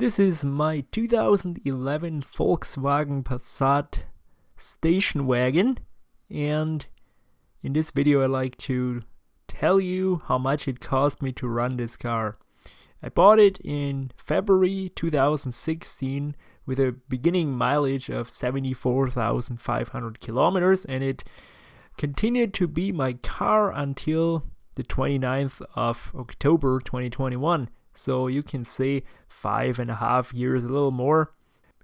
This is my 2011 Volkswagen Passat station wagon, and in this video I'd like to tell you how much it cost me to run this car. I bought it in February 2016 with a beginning mileage of 74,500 kilometers, and it continued to be my car until the 29th of October 2021. So you can say 5.5 years, a little more.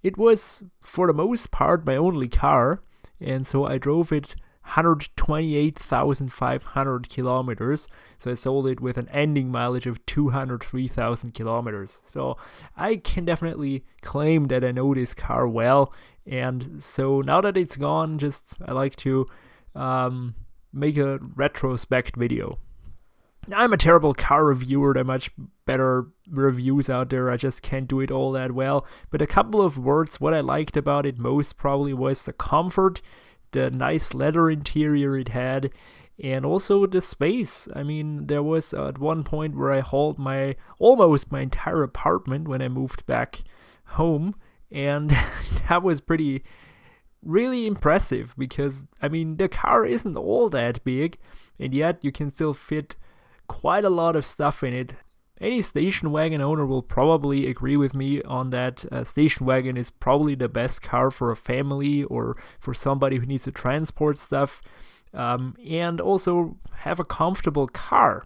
It was for the most part my only car, and so I drove it 128,500 kilometers. So I sold it with an ending mileage of 203,000 kilometers. So I can definitely claim that I know this car well. And so now that it's gone, I like to make a retrospect video. I'm a terrible car reviewer. There are much better reviews out there. I just can't do it all that well. But a couple of words, what I liked about it most probably was the comfort, the nice leather interior it had, and also the space. I mean, there was at one point where I hauled almost my entire apartment when I moved back home, and that was really impressive because, I mean, the car isn't all that big, and yet you can still fit quite a lot of stuff in it. Any station wagon owner will probably agree with me on that. Station wagon is probably the best car for a family or for somebody who needs to transport stuff, and also have a comfortable car.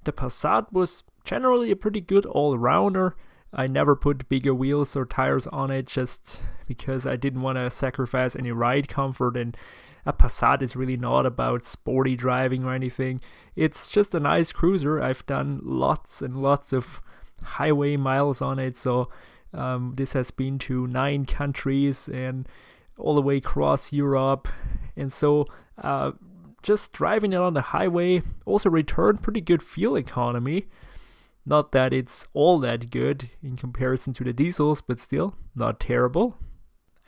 The Passat was generally a pretty good all-rounder. I never put bigger wheels or tires on it just because I didn't want to sacrifice any ride comfort, and a Passat is really not about sporty driving or anything. It's just a nice cruiser. I've done lots and lots of highway miles on it, so this has been to 9 countries and all the way across Europe, and so just driving it on the highway also returned pretty good fuel economy. Not that it's all that good in comparison to the diesels, but still not terrible.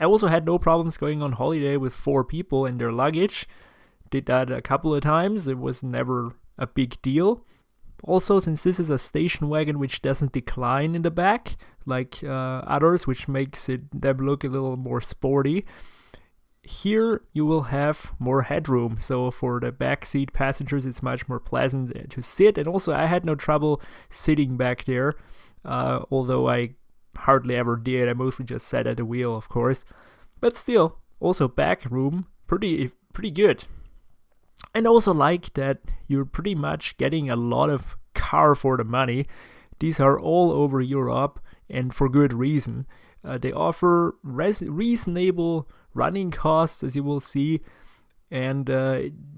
I also had no problems going on holiday with 4 people and their luggage. Did that a couple of times. It was never a big deal. Also, since this is a station wagon which doesn't decline in the back like others, which makes them look a little more sporty, here you will have more headroom. So for the backseat passengers, it's much more pleasant to sit. And also, I had no trouble sitting back there, although I hardly ever did. I mostly just sat at the wheel, of course, but still, also back room pretty good. And also like that you're pretty much getting a lot of car for the money. These are all over Europe, and for good reason. They offer reasonable running costs, as you will see, and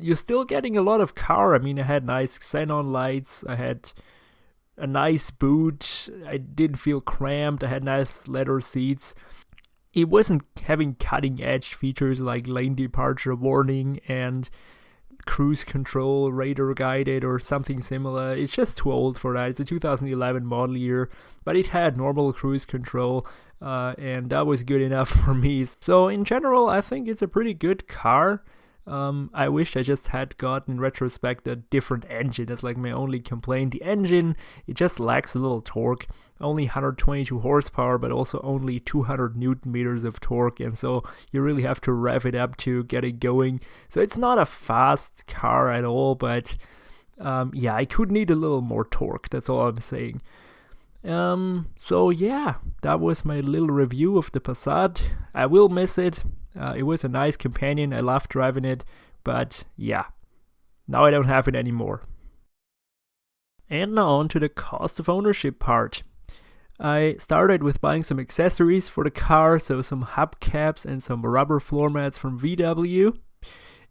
you're still getting a lot of car. I mean, I had nice xenon lights, I had a nice boot, I didn't feel cramped, I had nice leather seats. It wasn't having cutting edge features like lane departure warning and cruise control, radar guided or something similar. It's just too old for that. It's a 2011 model year, but it had normal cruise control, and that was good enough for me. So in general, I think it's a pretty good car. I wish I just had gotten, in retrospect, a different engine. That's like my only complaint. The engine, it just lacks a little torque. Only 122 horsepower, but also only 200 newton meters of torque. And so you really have to rev it up to get it going. So it's not a fast car at all, but yeah, I could need a little more torque. That's all I'm saying. So yeah, that was my little review of the Passat. I will miss it. It was a nice companion. I loved driving it, but yeah, now I don't have it anymore. And now on to the cost of ownership part. I started with buying some accessories for the car, so some hubcaps and some rubber floor mats from VW.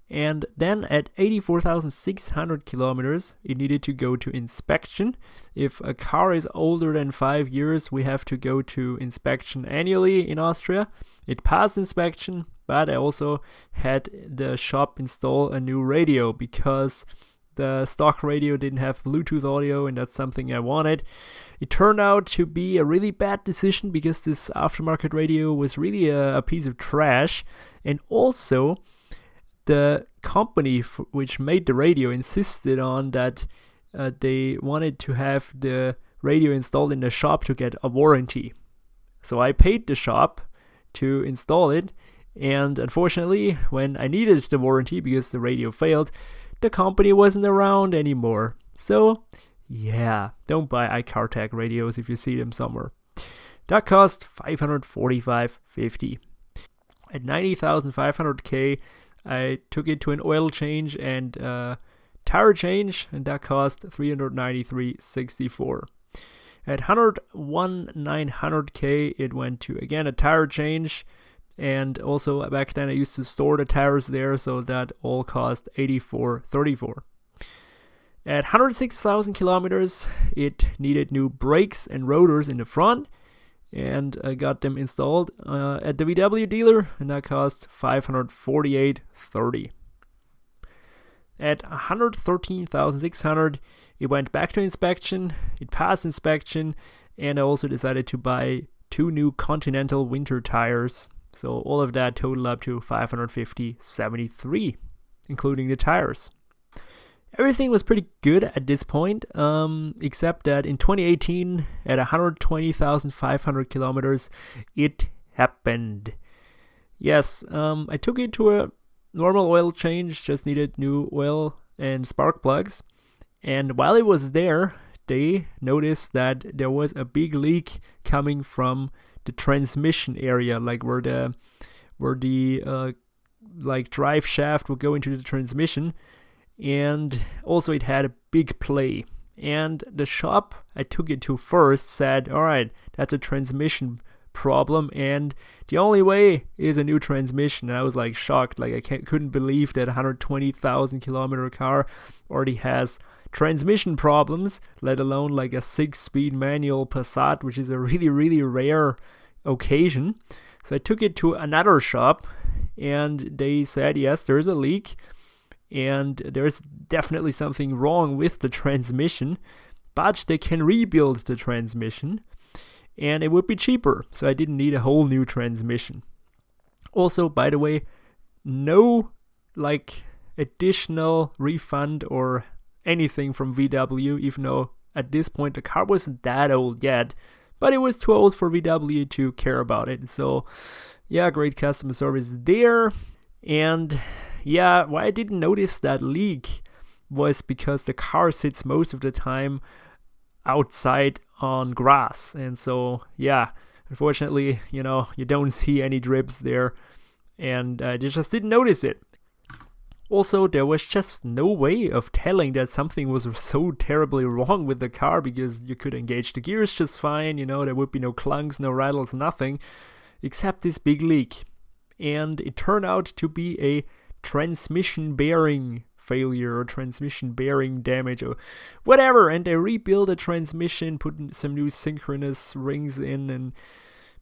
And then at 84,600 kilometers, it needed to go to inspection. If a car is older than 5 years, we have to go to inspection annually in Austria. It passed inspection, but I also had the shop install a new radio because the stock radio didn't have Bluetooth audio, and that's something I wanted. It turned out to be a really bad decision because this aftermarket radio was really a piece of trash, and also the company which made the radio insisted on that they wanted to have the radio installed in the shop to get a warranty. So I paid the shop to install it, and unfortunately, when I needed the warranty because the radio failed, the company wasn't around anymore. So yeah, don't buy iCarTech radios if you see them somewhere. That cost $545.50. At 90,500K, I took it to an oil change and tire change, and that cost $393.64. At 101,900K, it went to, again, a tire change, and also back then I used to store the tires there, so that all cost $84.34. At 106,000 kilometers, it needed new brakes and rotors in the front, and I got them installed at the VW dealer, and that cost $548.30. At 113,600, it went back to inspection, it passed inspection, and I also decided to buy 2 new Continental winter tires. So all of that totaled up to $550.73, including the tires. Everything was pretty good at this point, except that in 2018, at 120,500 kilometers, it happened. Yes, I took it to a normal oil change, just needed new oil and spark plugs. And while it was there, they noticed that there was a big leak coming from the transmission area, like where the drive shaft would go into the transmission. And also it had a big play. And the shop I took it to first said, all right, that's a transmission problem, and the only way is a new transmission. And I was like shocked, like I couldn't believe that a 120,000 kilometer car already has transmission problems, let alone like a 6-speed manual Passat, which is a really, really rare occasion. So I took it to another shop, and they said, yes, there's a leak, and there's definitely something wrong with the transmission, but they can rebuild the transmission, and it would be cheaper, so I didn't need a whole new transmission. Also, by the way, no additional refund or anything from VW, even though at this point the car wasn't that old yet, but it was too old for VW to care about it. So yeah, great customer service there. And yeah, why I didn't notice that leak was because the car sits most of the time outside on grass, and so yeah, unfortunately, you don't see any drips there, and I just didn't notice it. Also, there was just no way of telling that something was so terribly wrong with the car, because you could engage the gears just fine, there would be no clunks, no rattles, nothing, except this big leak. And it turned out to be a transmission bearing failure or transmission bearing damage or whatever, and they rebuilt the transmission, put some new synchronous rings in, and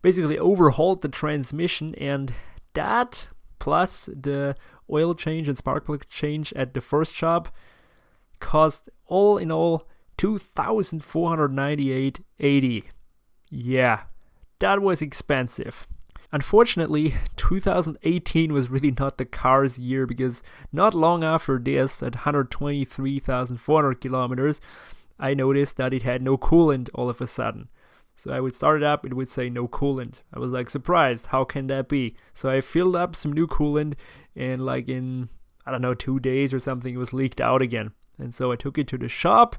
basically overhauled the transmission. And that, plus the oil change and spark plug change at the first shop, cost all in all $2,498.80. Yeah, that was expensive. Unfortunately, 2018 was really not the car's year, because not long after this, at 123,400 kilometers, I noticed that it had no coolant all of a sudden. So I would start it up, it would say no coolant. I was surprised, how can that be? So I filled up some new coolant, and in, 2 days or something, it was leaked out again. And so I took it to the shop,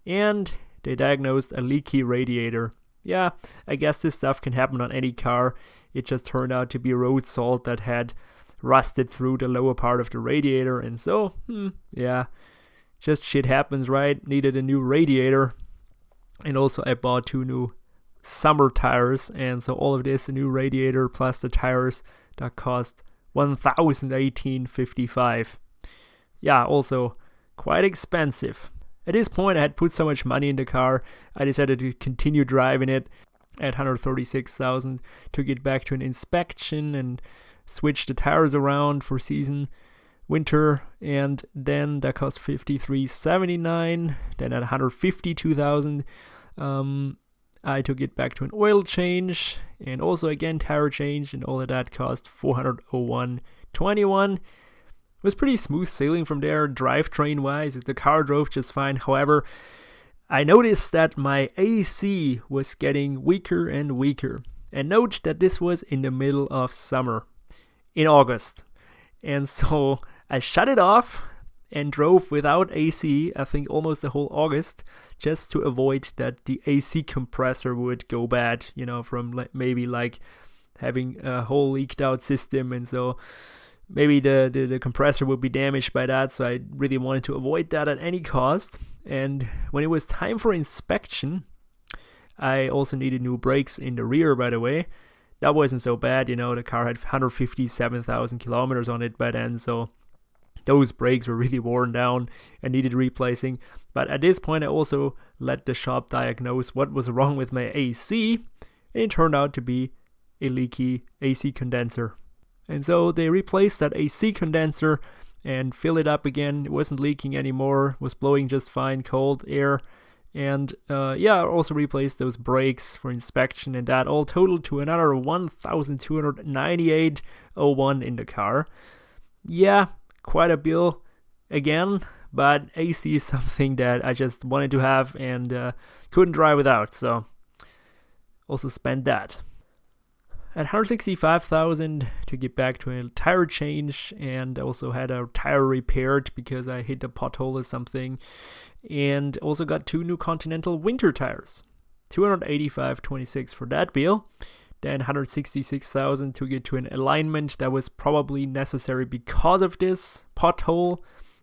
and they diagnosed a leaky radiator. Yeah, I guess this stuff can happen on any car. It just turned out to be road salt that had rusted through the lower part of the radiator, and so, yeah, just shit happens, right? Needed a new radiator, and also I bought 2 new summer tires, and so all of this, a new radiator plus the tires, that cost $1,018.55. Yeah, also quite expensive. At this point, I had put so much money in the car, I decided to continue driving it. At 136,000, took it back to an inspection and switched the tires around for season winter, and then that cost $53.79. Then at 152,000, I took it back to an oil change, and also again tire change, and all of that cost $401.21. It was pretty smooth sailing from there, drivetrain wise. The car drove just fine. However, I noticed that my AC was getting weaker and weaker. And note that this was in the middle of summer, in August. And so I shut it off and drove without AC, I think almost the whole August, just to avoid that the AC compressor would go bad, from maybe like having a whole leaked out system. And so maybe the compressor would be damaged by that. So I really wanted to avoid that at any cost. And when it was time for inspection, I also needed new brakes in the rear, by the way. That wasn't so bad, the car had 157,000 kilometers on it by then, so those brakes were really worn down and needed replacing. But at this point, I also let the shop diagnose what was wrong with my AC, and it turned out to be a leaky AC condenser. And so they replaced that AC condenser and filled it up again. It wasn't leaking anymore, was blowing just fine, cold air. And also replaced those brakes for inspection, and that all totaled to another $1,298.01 in the car. Yeah, quite a bill again, but AC is something that I just wanted to have and couldn't drive without, so also spent that. At $165,000 to get back to a tire change, and also had a tire repaired because I hit a pothole or something. And also got 2 new Continental winter tires, $285.26 for that bill. Then $166,000 to get to an alignment that was probably necessary because of this pothole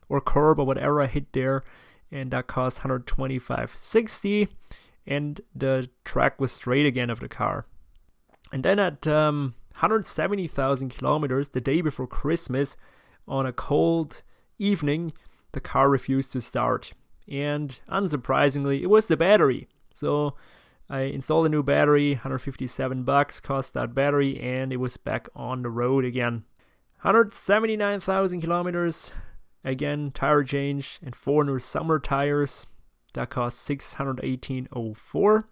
or curb or whatever I hit there, and that cost $125.60. And the track was straight again of the car. And then at 170,000 kilometers, the day before Christmas, on a cold evening, the car refused to start. And unsurprisingly, it was the battery. So I installed a new battery, $157 cost that battery, and it was back on the road again. 179,000 kilometers, again, tire change and 4 new summer tires. That cost $618.04.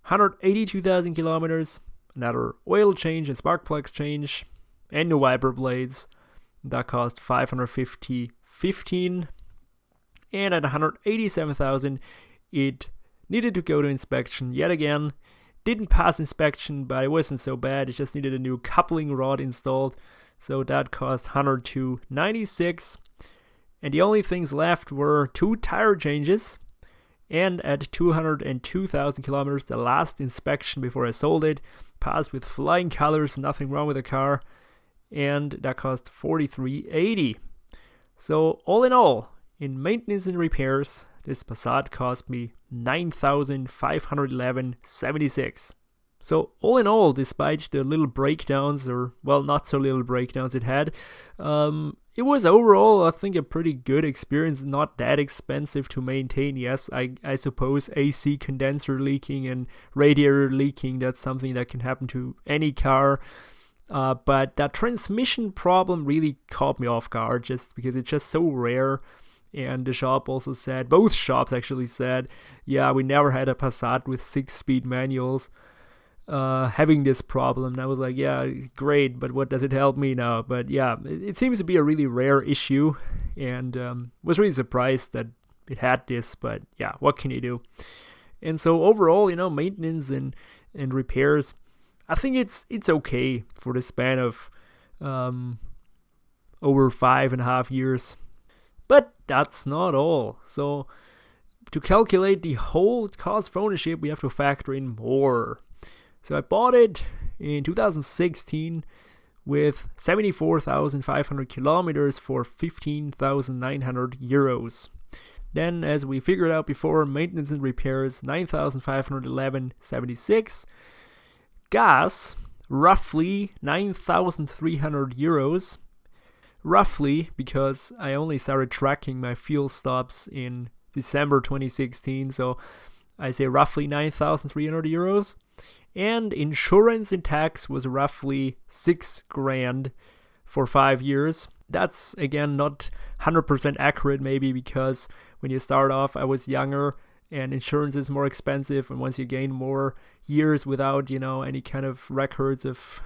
182,000 kilometers, another oil change and spark plug change, and new wiper blades. That cost $550.15. And at 187,000, it needed to go to inspection yet again. Didn't pass inspection, but it wasn't so bad. It just needed a new coupling rod installed. So that cost $102.96. And the only things left were 2 tire changes. And at 202,000 kilometers, the last inspection before I sold it, passed with flying colors, nothing wrong with the car. And that cost $43.80. So all in all, in maintenance and repairs, this Passat cost me $9,511.76. So all in all, despite the little breakdowns, or well, not so little breakdowns it had, it was overall, I think, a pretty good experience. Not that expensive to maintain. Yes, I suppose AC condenser leaking and radiator leaking, that's something that can happen to any car. But that transmission problem really caught me off guard, just because it's just so rare. And the shop also said, both shops actually said, yeah, we never had a Passat with 6-speed manuals having this problem. And I was like, yeah, great, but what does it help me now? But yeah, it seems to be a really rare issue, and was really surprised that it had this, but yeah, what can you do? And so overall, maintenance and repairs, I think it's okay for the span of over 5.5 years. But that's not all. So to calculate the whole cost of ownership, we have to factor in more. So I bought it in 2016 with 74,500 kilometers for 15,900 euros. Then, as we figured out before, maintenance and repairs, 9,511.76. Gas, roughly 9,300 euros. Roughly, because I only started tracking my fuel stops in December 2016, so I say roughly 9,300 euros. And insurance and tax was roughly 6 grand for 5 years. That's, again, not 100% accurate, maybe, because when you start off, I was younger, and insurance is more expensive, and once you gain more years without, any kind of records of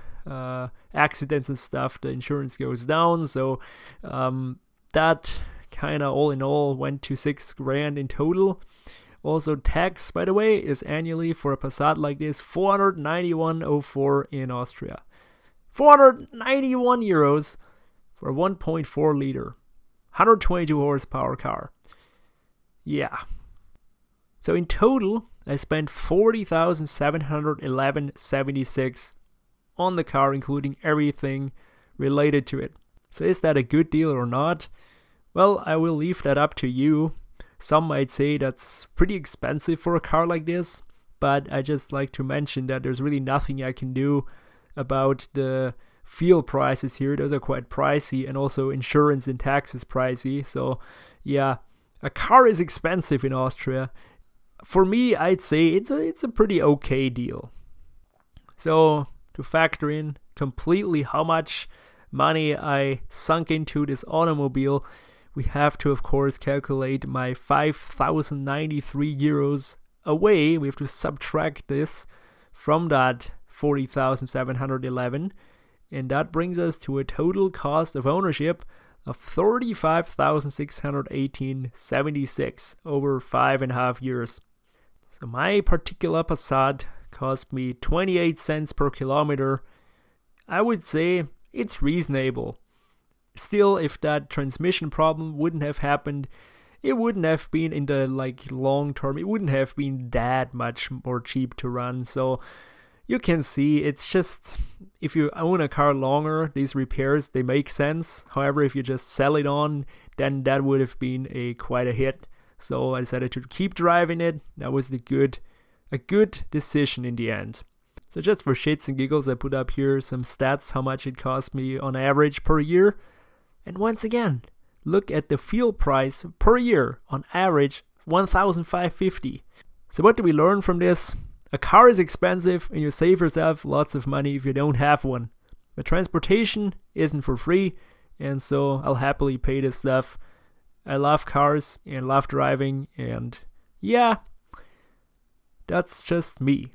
accidents and stuff, the insurance goes down. So that kind of all in all went to 6 grand in total. Also, tax, by the way, is annually for a Passat like this 491.04 in Austria. 491 euros for a 1.4 liter, 122 horsepower car. Yeah. So in total, I spent 40,711.76 on the car, including everything related to it. So is that a good deal or not? Well, I will leave that up to you. Some might say that's pretty expensive for a car like this, but I just like to mention that there's really nothing I can do about the fuel prices here. Those are quite pricey, and also insurance and taxes pricey. So yeah, a car is expensive in Austria. For me, I'd say it's a pretty okay deal. So to factor in completely how much money I sunk into this automobile, we have to, of course, calculate my 5,093 euros away. We have to subtract this from that 40,711, and that brings us to a total cost of ownership of 35,618.76 over 5.5 years. So my particular Passat cost me 28 cents per kilometer. I would say it's reasonable. Still, if that transmission problem wouldn't have happened, it wouldn't have been in the long term, it wouldn't have been that much more cheap to run. So you can see it's just, if you own a car longer, these repairs, they make sense. However, if you just sell it on, then that would have been quite a hit. So I decided to keep driving it. That was a good decision in the end. So just for shits and giggles, I put up here some stats, how much it cost me on average per year. And once again, look at the fuel price per year, on average 1,550. So what do we learn from this? A car is expensive and you save yourself lots of money if you don't have one. But transportation isn't for free, and so I'll happily pay this stuff. I love cars and love driving, and yeah, that's just me.